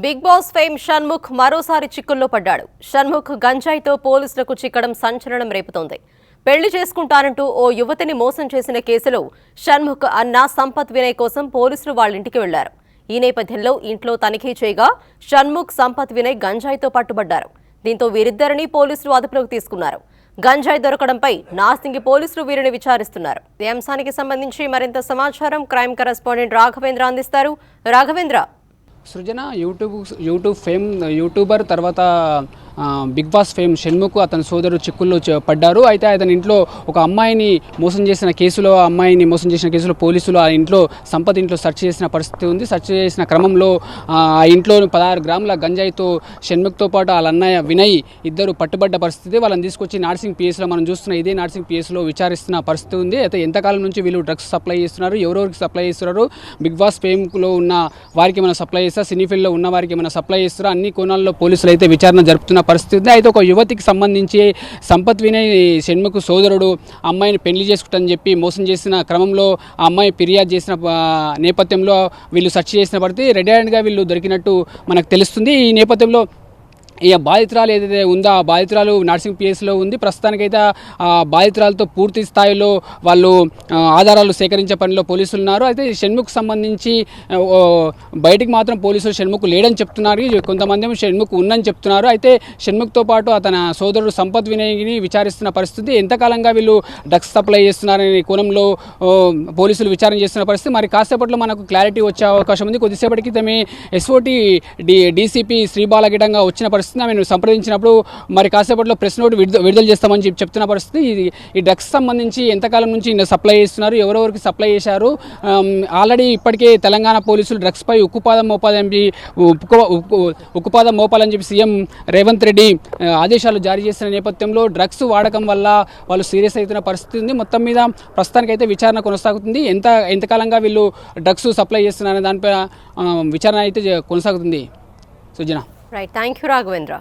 Big boss fame Shanmukh మరోసారి చిక్కుల్లో పడ్డాడు. షణ్ముఖ్ గంజాయితో పోలీసులకు చిక్కడం సంచలనం రేపుతోంది. పెళ్లి చేసుకుంటానంటూ ఓ యువతిని మోసం చేసిన కేసులో షణ్ముఖ్ అన్న సంపత్ వినయ్ కోసం పోలీసులు వాళ్ళింటికి వెళ్లారు. ఈ నేపథ్యంలో ఇంట్లో తనిఖీ చేయగా షణ్ముఖ్, సంపత్ వినయ్ గంజాయితో పట్టుబడ్డారు. దీంతో వీరిద్దరిని పోలీసులు అదుపులోకి తీసుకున్నారు. గంజాయి దొరకడంపై నార్సింగి పోలీసులు వీరిని విచారిస్తున్నారు. ఈ అంశానికి సంబంధించి మరింత సమాచారం క్రైమ్ కరెస్పాండెంట్ రాఘవేంద్ర అందిస్తారు. రాఘవేంద్ర, సృజన యూట్యూబ్ ఫేమ్ యూట్యూబర్ తర్వాత బిగ్ బాస్ ఫేమ్ షణ్ముఖ్ అతని సోదరుడు చిక్కుల్లో పడ్డారు. అయితే అతని ఇంట్లో ఒక అమ్మాయిని మోసం చేసిన కేసులో పోలీసులు ఆ ఇంట్లో సంపత్ ఇంట్లో సెర్చ్ చేసిన పరిస్థితి ఉంది. సెర్చ్ చేసిన క్రమంలో ఆ ఇంట్లో 16 గ్రాముల గంజాయితో షణ్ముఖ్తో పాటు వాళ్ళ అన్నయ్య వినయ్ ఇద్దరు పట్టుబడ్డ పరిస్థితి. వాళ్ళని తీసుకొచ్చి నార్సింగ్ పిఎస్లో మనం చూస్తున్న ఇదే నార్సింగ్ పిఎస్లో విచారిస్తున్న పరిస్థితి ఉంది. అయితే ఎంతకాలం నుంచి వీళ్ళు డ్రగ్స్ సప్లై చేస్తున్నారు, ఎవరెవరికి సప్లై చేస్తున్నారు, బిగ్ బాస్ ఫేమ్లో ఉన్న వారికి ఏమైనా సప్లై చేస్తారు, సినీ ఫీల్డ్లో ఉన్న వారికి ఏమైనా సప్లై చేస్తారు, అన్ని కోణాల్లో పోలీసులు అయితే విచారణ జరుపుతున్న పరిస్థితి ఉంది. అయితే ఒక యువతికి సంబంధించి సంపత్ వినయ్ షణ్ముఖ్ సోదరుడు అమ్మాయిని పెళ్లి చేసుకుంటానని చెప్పి మోసం చేసిన క్రమంలో ఆ అమ్మాయి ఫిర్యాదు చేసిన నేపథ్యంలో వీళ్ళు సెర్చ్ చేసిన పరిస్థితి. రెడ్ హ్యాండ్గా వీళ్ళు దొరికినట్టు మనకు తెలుస్తుంది. ఈ నేపథ్యంలో ఈ బాధితురాలు ఏదైతే ఉందో ఆ బాధితురాలు నర్సింగ్ పిఎస్లో ఉంది. ప్రస్తుతానికైతే ఆ బాధితురాలతో పూర్తి స్థాయిలో వాళ్ళు ఆధారాలు సేకరించే పనిలో పోలీసులు ఉన్నారు. అయితే షణ్ముఖ్ సంబంధించి బయటికి మాత్రం పోలీసులు షణ్ముఖ్ లేడని చెప్తున్నారు, కొంతమంది షణ్ముఖ్ ఉందని చెప్తున్నారు. అయితే షణ్ముఖ్తో పాటు అతని సోదరుడు సంపత్ వినయ్ని విచారిస్తున్న పరిస్థితి. ఎంతకాలంగా వీళ్ళు డ్రగ్స్ సప్లై చేస్తున్నారనే కోణంలో పోలీసులు విచారణ చేస్తున్న పరిస్థితి. మరి కాసేపట్లో మనకు క్లారిటీ వచ్చే అవకాశం ఉంది. కొద్దిసేపటికి తమ ఎస్ఓటి డీసీపీ శ్రీబాలగిటంగా వచ్చిన పరిస్థితి. ఆమెను సంప్రదించినప్పుడు మరి కాసేపట్లో ప్రెస్ నోట్ విడుదల చేస్తామని చెప్తున్న పరిస్థితి. ఈ డ్రగ్స్ సంబంధించి ఎంతకాలం నుంచి సప్లై చేస్తున్నారు, ఎవరెవరికి సప్లై చేశారు, ఆల్రెడీ ఇప్పటికే తెలంగాణ పోలీసులు డ్రగ్స్పై ఉక్కుపాదం మోపాలని చెప్పి సీఎం రేవంత్ రెడ్డి ఆదేశాలు జారీ చేసిన నేపథ్యంలో డ్రగ్స్ వాడకం వల్ల వాళ్ళు సీరియస్ అవుతున్న పరిస్థితి ఉంది. మొత్తం మీద ప్రస్తుతానికైతే విచారణ కొనసాగుతుంది. ఎంతకాలంగా వీళ్ళు డ్రగ్స్ సప్లై చేస్తున్నారనే దానిపై విచారణ అయితే కొనసాగుతుంది. సుజన, రైట్, థ్యాంక్ యూ రాఘవేంద్ర.